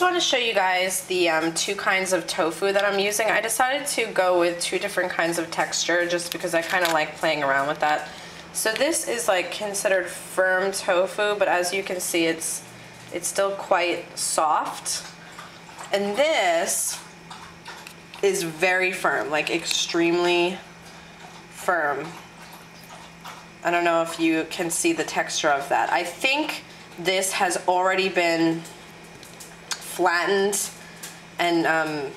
want to show you guys the two kinds of tofu that I'm using. I decided to go with two different kinds of texture just because I kind of like playing around with that. So this is like considered firm tofu, but as you can see, it's still quite soft. And this is very firm, like extremely firm. I don't know if you can see the texture of that. I think this has already been flattened, and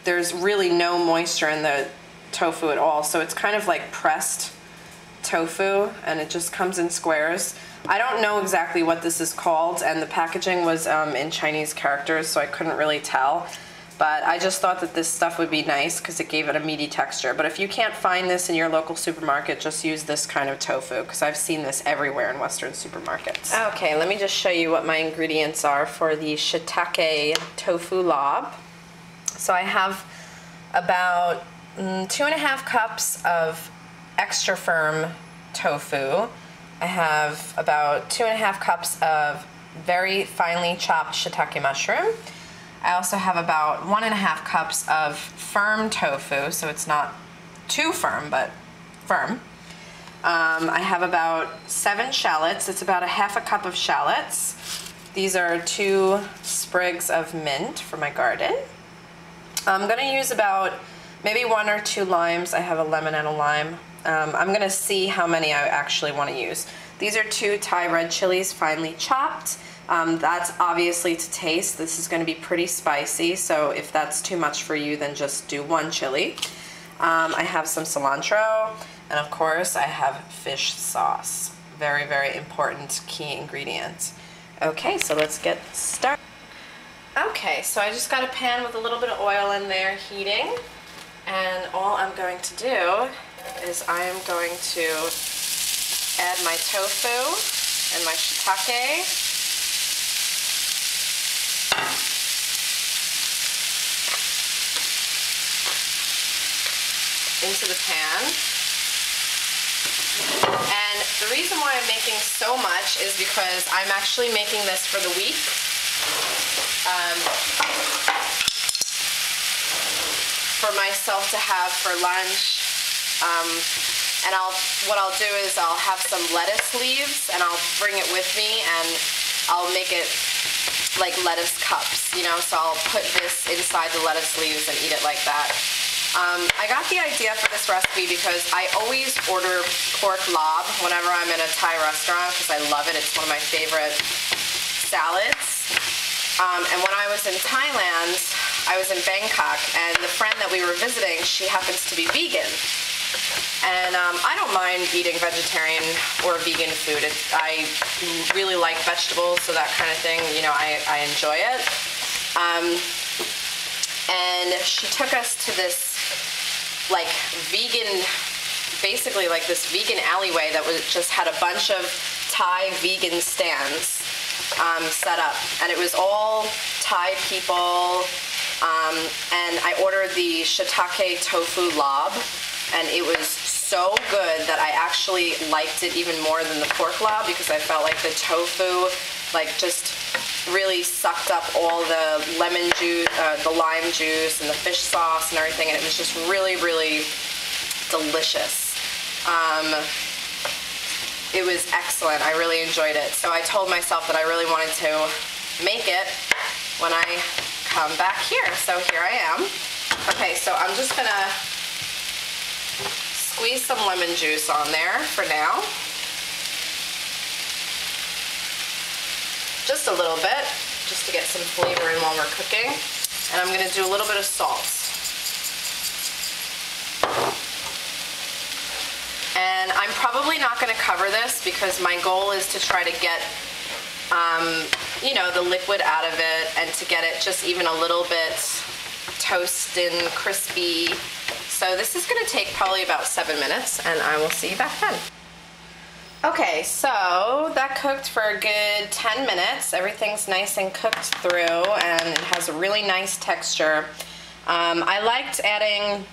there's really no moisture in the tofu at all, so it's kind of like pressed tofu, and it just comes in squares. I don't know exactly what this is called, and the packaging was in Chinese characters, so I couldn't really tell, but I just thought that this stuff would be nice because it gave it a meaty texture. But if you can't find this in your local supermarket, just use this kind of tofu, because I've seen this everywhere in Western supermarkets. Okay, let me just show you what my ingredients are for the Shitake Tofu Larb. So I have about 2.5 cups of extra firm tofu. I have about 2.5 cups of very finely chopped shiitake mushroom. I also have about 1.5 cups of firm tofu, so it's not too firm, but firm. I have about 7 shallots. It's about 1/2 cup of shallots. These are 2 sprigs of mint for my garden. I'm gonna use about maybe 1 or 2 limes. I have a lemon and a lime. I'm gonna see how many I actually wanna use. These are 2 Thai red chilies, finely chopped. That's obviously to taste. This is gonna be pretty spicy, so if that's too much for you, then just do 1 chili. I have some cilantro, and of course I have fish sauce. Very, very important key ingredient. Okay, so let's get started. Okay, so I just got a pan with a little bit of oil in there heating, and all I'm going to do is I am going to add my tofu and my shiitake. Into the pan. And the reason why I'm making so much is because I'm actually making this for the week. For myself to have for lunch. And what I'll do is I'll have some lettuce leaves and I'll bring it with me, and I'll make it like lettuce cups, you know, so I'll put this inside the lettuce leaves and eat it like that. I got the idea for this recipe because I always order pork larb whenever I'm in a Thai restaurant because I love it. It's one of my favorite salads. And when I was in Thailand, I was in Bangkok, and the friend that we were visiting, she happens to be vegan. And I don't mind eating vegetarian or vegan food. I really like vegetables, so that kind of thing, you know, I enjoy it. And she took us to this like vegan, basically like this vegan alleyway that just had a bunch of Thai vegan stands set up, and it was all Thai people. And I ordered the Shitake Tofu Larb, and it was so good that I actually liked it even more than the pork larb because I felt like the tofu like just really sucked up all the lemon juice, the lime juice, and the fish sauce and everything, and it was just really, really delicious. It was excellent. I really enjoyed it. So I told myself that I really wanted to make it when I come back here. So here I am. Okay, so I'm just gonna squeeze some lemon juice on there for now. Just a little bit, just to get some flavor in while we're cooking. And I'm gonna do a little bit of salt. And I'm probably not gonna cover this because my goal is to try to get, you know, the liquid out of it and to get it just even a little bit toasted and crispy. So this is gonna take probably about 7 minutes, and I will see you back then. Okay, so that cooked for a good 10 minutes. Everything's nice and cooked through, and it has a really nice texture. I liked adding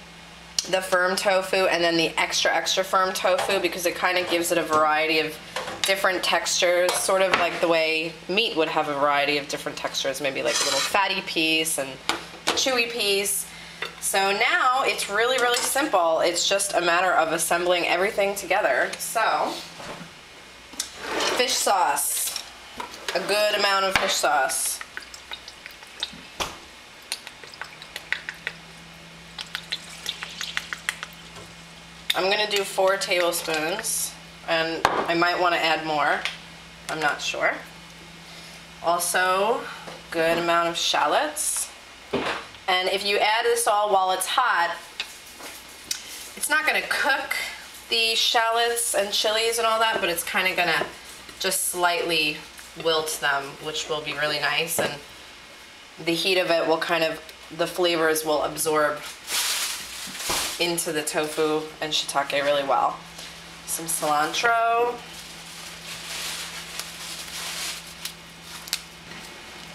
the firm tofu and then the extra firm tofu because it kind of gives it a variety of different textures, sort of like the way meat would have a variety of different textures, maybe like a little fatty piece and chewy piece. So now it's really, really simple. It's just a matter of assembling everything together. So, fish sauce, a good amount of fish sauce. I'm gonna do 4 tablespoons, and I might want to add more. I'm not sure. Also, good amount of shallots. And if you add this all while it's hot, it's not gonna cook the shallots and chilies and all that, but it's kind of gonna just slightly wilt them, which will be really nice. And the heat of it will kind of, the flavors will absorb into the tofu and shiitake really well. Some cilantro.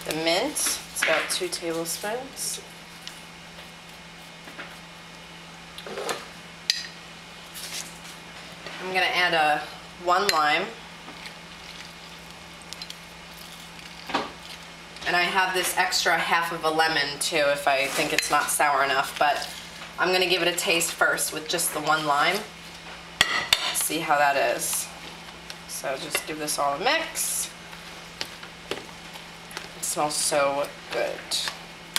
The mint, it's about 2 tablespoons. I'm gonna add 1 lime. And I have this extra half of a lemon too if I think it's not sour enough, but I'm gonna give it a taste first with just the 1 lime. See how that is. So just give this all a mix. It smells so good.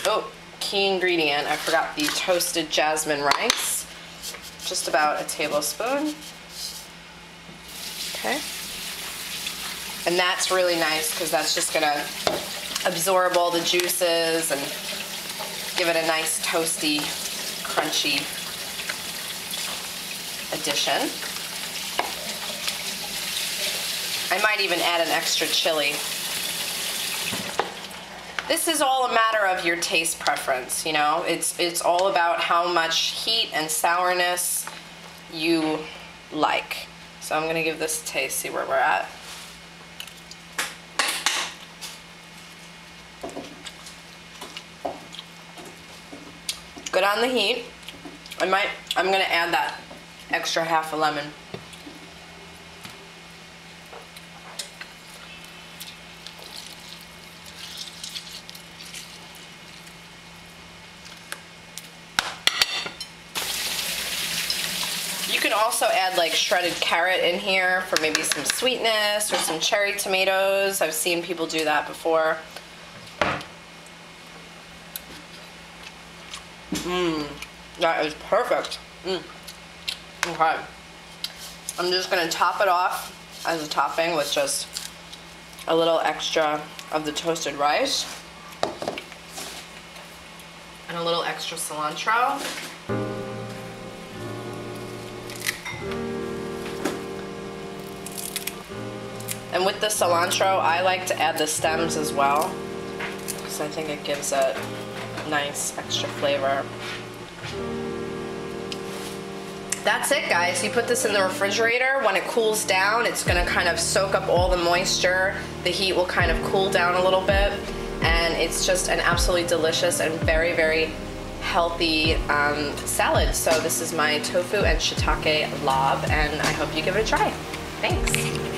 Oh, key ingredient, I forgot the toasted jasmine rice. Just about a tablespoon. Okay. And that's really nice because that's just gonna absorb all the juices and give it a nice toasty, crunchy addition. I might even add an extra chili. This is all a matter of your taste preference, you know? It's all about how much heat and sourness you like. So I'm gonna give this a taste, see where we're at. Good on the heat. I'm gonna add that extra half a lemon. You can also add like shredded carrot in here for maybe some sweetness or some cherry tomatoes. I've seen people do that before. That is perfect. Okay. I'm just gonna top it off as a topping with just a little extra of the toasted rice and a little extra cilantro. And with the cilantro, I like to add the stems as well, because I think it gives it nice extra flavor. That's it, guys. You put this in the refrigerator. When it cools down, it's gonna kind of soak up all the moisture. The heat will kind of cool down a little bit, and it's just an absolutely delicious and very, very healthy salad. So this is my tofu and shiitake larb, and I hope you give it a try. Thanks.